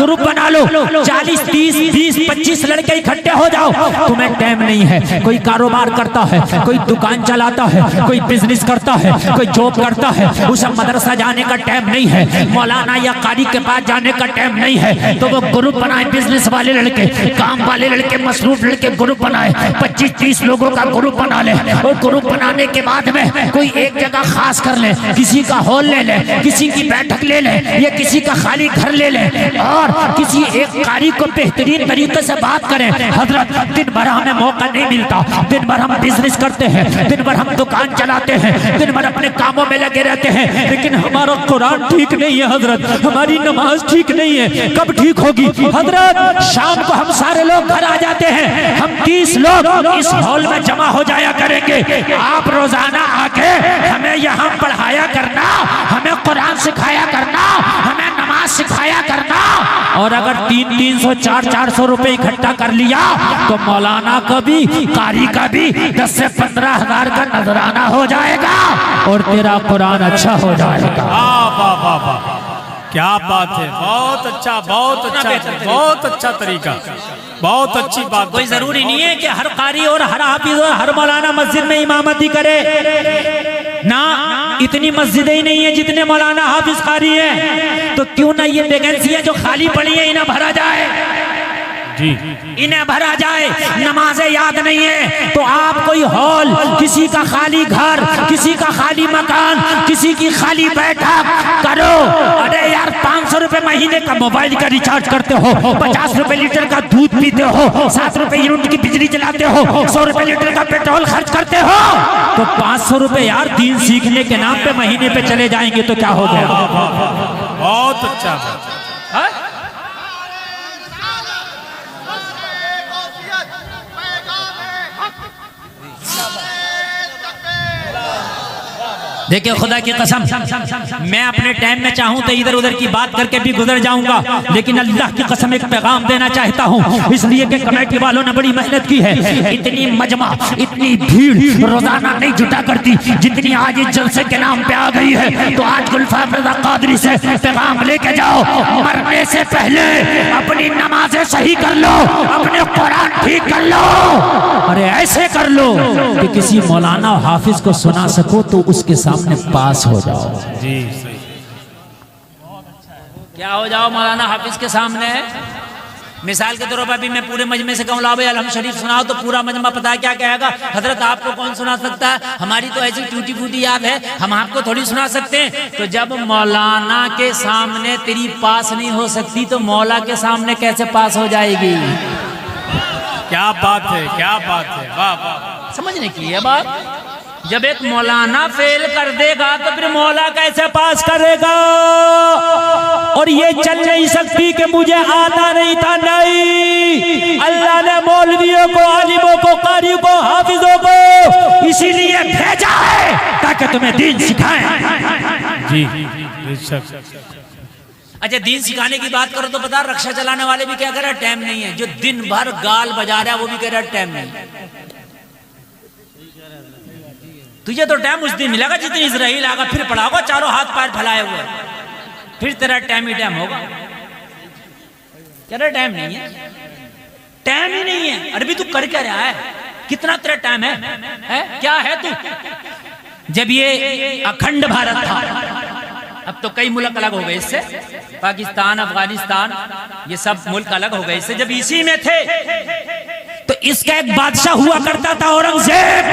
Group बना लो, 40, 30, 20, 25 लड़के इकट्ठे हो जाओ। तुम्हें टाइम नहीं है, कोई कारोबार करता है, कोई दुकान चलाता है, कोई बिजनेस करता है, कोई जॉब करता है, उसे मदरसा जाने का टाइम नहीं है, मौलाना या कारी के पास जाने का टाइम नहीं है, तो वो ग्रुप बनाए, बिजनेस वाले लड़के, काम वाले लड़के, मसरूफ लड़के ग्रुप बनाए, 25-30 लोगों का ग्रुप बना ले। और ग्रुप बनाने के बाद में कोई एक जगह खास कर ले, किसी का हॉल ले ले, किसी की बैठक ले ले, या किसी का खाली घर ले ले, और किसी एक कारी को बेहतरीन तरीके से बात करें। हजरत दिन भर हमें मौका नहीं मिलता, दिन भर हम बिजनेस करते हैं, दिन भर हम दुकान चलाते हैं, दिन भर अपने कामों में लगे रहते हैं, लेकिन हमारा कुरान ठीक नहीं है हजरत, हमारी नमाज ठीक नहीं है। कब ठीक होगी हजरत? शाम को हम सारे लोग घर आ जाते हैं, हम 30 लोग इस हॉल में जमा हो जाया करेंगे। आप रोजाना आके हमें यहाँ पढ़ाया करना, हमें कुरान सिखाया करना, हमें नमाज सिखाया करना। और अगर 300, 400 रुपए इकट्ठा कर लिया तो मौलाना का भी, कारी का भी 10 से 15 हजार का नजराना हो जाएगा और तेरा कुरान अच्छा हो जाएगा। वाह वाह वाह, क्या बात है, बहुत अच्छा, बहुत अच्छा, बहुत अच्छा तरीका, बहुत अच्छी बात। कोई जरूरी नहीं है कि हर कारी और हर हाफिज और हर मौलाना मस्जिद में इमामती करे ना, इतनी मस्जिदें ही नहीं है जितने मौलाना हाफिज कारी है। तो क्यों ना ये वैकेंसियां जो खाली पड़ी है इन्हें भरा जाए जी, इन्हें भरा जाए। नमाजें याद नहीं है तो आप कोई हॉल, किसी का खाली घर, किसी का खाली मकान, किसी की खाली बैठक करो। अरे यार 500 रुपए महीने का मोबाइल का रिचार्ज करते हो, 50 रुपए लीटर का दूध पीते हो, 7 रुपए यूनिट की बिजली चलाते हो, 100 रुपए लीटर का पेट्रोल खर्च करते हो, तो 500 रुपए यार दीन सीखने के नाम पे महीने पे चले जाएंगे तो क्या हो गया? बहुत अच्छा। देखिए खुदा की कसम, मैं अपने टाइम में चाहूं तो इधर उधर की बात करके भी गुजर जाऊंगा, लेकिन अल्लाह की कसम एक पैगाम देना चाहता हूं, इसलिए कि कमेटी वालों ने बड़ी मेहनत की है। इतनी मजमा, इतनी भीड़ रोजाना नहीं जुटा करती जितनी आज इस जलसे के नाम पे आ गई है। तो आज गुलफाम रज़ा क़ादरी से पैगाम लेके जाओ, मरने से पहले अपनी नमाजें सही कर लो, अपने कुरान ठीक कर लो। अरे ऐसे कर लो कि किसी मौलाना हाफिज को सुना सको तो उसके सामने पास हो जाओ। जी क्या हो जाओ मौलाना हाफिज के सामने। मिसाल के तौर पर अभी मैं पूरे मजमे से कहूँ ला भाई अलहम शरीफ सुनाओ तो पूरा मजमा पता है क्या कहेगा? हजरत आपको कौन सुना सकता है? हमारी तो ऐसी टूटी फूटी याद है, हम आपको थोड़ी सुना सकते हैं। तो जब मौलाना के सामने तेरी पास नहीं हो सकती तो मौला के सामने कैसे पास हो जाएगी? क्या बात है, क्या बात है, वाह वाह, समझने की है बात। जब एक मौलाना फेल कर देगा तो फिर मौला कैसे पास करेगा? और ये चल नहीं सकती कि मुझे आता नहीं था, नहीं, अल्लाह ने मौलवियों को, आलिमों को, कारियों को, हाफिजों को इसीलिए भेजा है ताकि तुम्हें दीन सिखाएं। जी। अच्छा दीन सिखाने की बात करो तो पता, रक्षा चलाने वाले भी क्या कह रहा है? टाइम नहीं है। जो दिन भर गाल बजा रहा है वो भी कह रहा है टाइम नहीं। तुझे तो टाइम उस दिन मिलेगा जिस दिन इजराइल आगा, फिर पड़ा होगा चारों हाथ पैर फैलाए हुए, फिर तेरा टाइम ही टाइम होगा। कह रहा टाइम नहीं है, टाइम ही नहीं है। अरे भी तू कर क्या रहा है? कितना तेरा टाइम है? क्या है तू? जब ये अखंड भारत था, अब तो कई मुल्क अलग हो गए इससे, पाकिस्तान, अफगानिस्तान, ये सब मुल्क अलग हो गए इससे। जब इसी में थे तो इसका एक बादशाह हुआ करता था, औरंगजेब,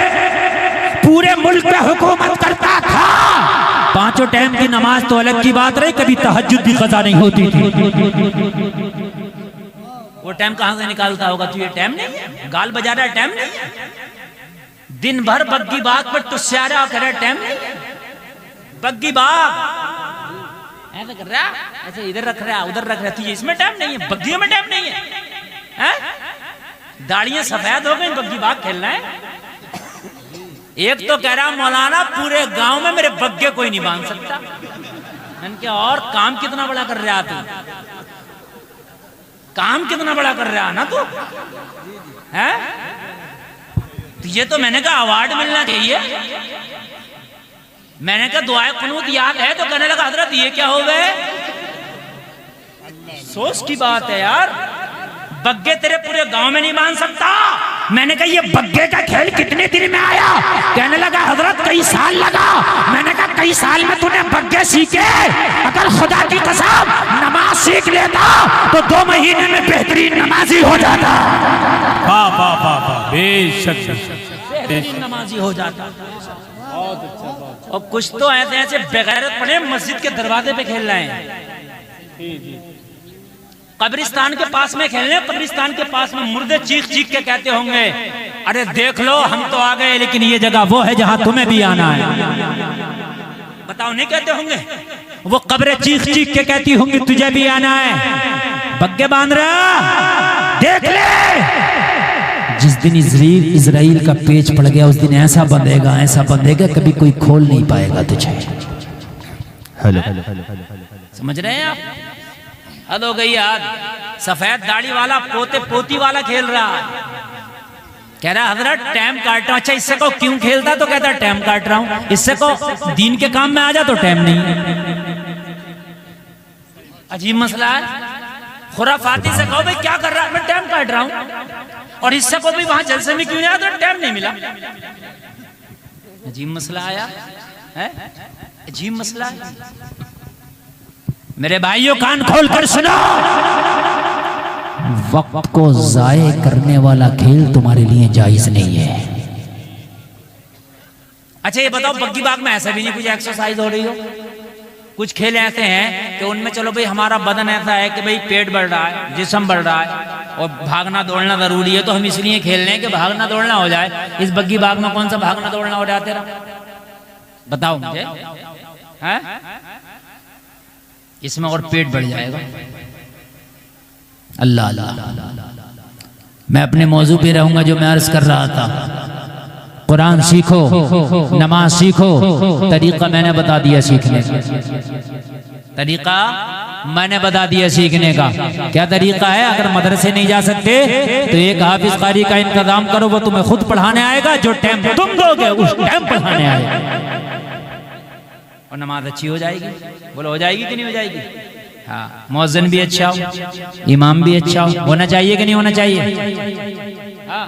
पूरे मुल्क पे हुकूमत करता था। 5 टाइम की नमाज तो अलग की बात रही, कभी तहज्जुद भी कज़ा नहीं होती थी। वो टाइम कहां से निकालता होगा? तू ये टाइम नहीं है, गाल बजा रहा है, टाइम नहीं है। दिन भर बग्गी बाग पर टुस्या रहा, कह रहा टाइम नहीं है। बग्गी बाग ऐसा कर रहा, ऐसे इधर रख रहा, उधर रख रहा, तुझे इसमें टाइम नहीं है, बग्गियों में टाइम नहीं है। दाढ़ियां सफेद हो गई, बग्गी बाग खेलना है। एक तो कह रहा मौलाना पूरे गांव में मेरे बग्गे कोई नहीं बांध सकता। मैंने क्या, और काम कितना बड़ा कर रहा तू, काम कितना बड़ा कर रहा ना तू है? तुझे तो मैंने कहा अवार्ड मिलना चाहिए। मैंने कहा दुआए कुनूत याद है तो कहने लगा हजरत ये क्या हो गए? अफसोस की बात है यार, बग्गे तेरे पूरे गांव में नहीं मान सकता। मैंने कहा ये बग्गे का खेल कितने दिन में आया? कहने लगा हजरत कई साल लगा। मैंने कहा कई साल में तूने बग्गे सीखे? अगर खुदा की कसम नमाज सीख लेता तो 2 महीने में बेहतरीन नमाजी हो जाता। वाह वाह वाह वाह, बेशक बेहतरीन नमाजी हो जाता। और कुछ तो ऐसे ऐसे बेगैरत पड़े मस्जिद के दरवाजे पे खेल रहे हैं, कब्रिस्तान के पास में खेलने, कब्रिस्तान के पास में मुर्दे चीख चीख के कहते होंगे अरे देख लो हम तो आ गए लेकिन ये जगह वो है जहां तुम्हें भी आना है। बताओ नहीं कहते होंगे? वो कब्रें चीख चीख के कहती होंगी तुझे भी आना है। बग्गे बांध रहा देख ले, जिस दिन इजराइल का पेच पड़ गया उस दिन ऐसा बंधेगा कभी कोई खोल नहीं पाएगा तुझे। हेलो समझ रहे हैं आप? हद हो गई यार। सफेद दाढ़ी वाला पोते पोती वाला खेल रहा है, कह रहा हजरत टाइम काट रहा हूं। अच्छा इससे को क्यों खेलता? तो कहता टाइम काट रहा हूं। इससे को दीन के काम में आ जा तो टाइम नहीं। अजीब मसला है। खुराफाती से कहो भाई क्या कर रहा है? मैं टाइम काट रहा हूं। और इससे को भी वहां जलसे में क्यों नहीं आया? तो टाइम नहीं मिला। अजीब मसला आया है, अजीब मसला है। मेरे भाइयों कान खोल कर सुनो, वक्त को जाये करने वाला खेल तुम्हारे लिए जायज नहीं है। अच्छा ये बताओ बग्गी बाग में ऐसा भी नहीं कुछ एक्सरसाइज हो रही हो? कुछ खेल ऐसे हैं कि उनमें चलो भाई हमारा बदन ऐसा है कि भाई पेट बढ़ रहा है, जिस्म बढ़ रहा है और भागना दौड़ना जरूरी है, तो हम इसलिए खेल रहे हैं कि भागना दौड़ना हो जाए। इस बग्गी बाग में कौन सा भागना दौड़ना हो रहा तेरा? बताओ मुझे। है इसमें और पेट बढ़ जाएगा। अल्लाह अल्लाह। मैं अपने मौजू पे रहूंगा जो मैं अर्ज कर रहा था। कुरान सीखो, नमाज सीखो, तरीका मैंने बता दिया सीखने का। तरीका मैंने बता दिया सीखने का। क्या तरीका है? अगर मदरसे नहीं जा सकते तो एक हाफिज कारी का इंतजाम करो, वो तुम्हें खुद पढ़ाने आएगा। जो टाइम तुम दोगे उस टाइम पढ़ाने आएगा और नमाज अच्छी हो जाएगी। बोलो हो जाएगी कि नहीं हो जाएगी? हाँ, मुअज्जिन भी अच्छा हो, इमाम भी अच्छा हो, होना चाहिए कि नहीं होना चाहिए? हाँ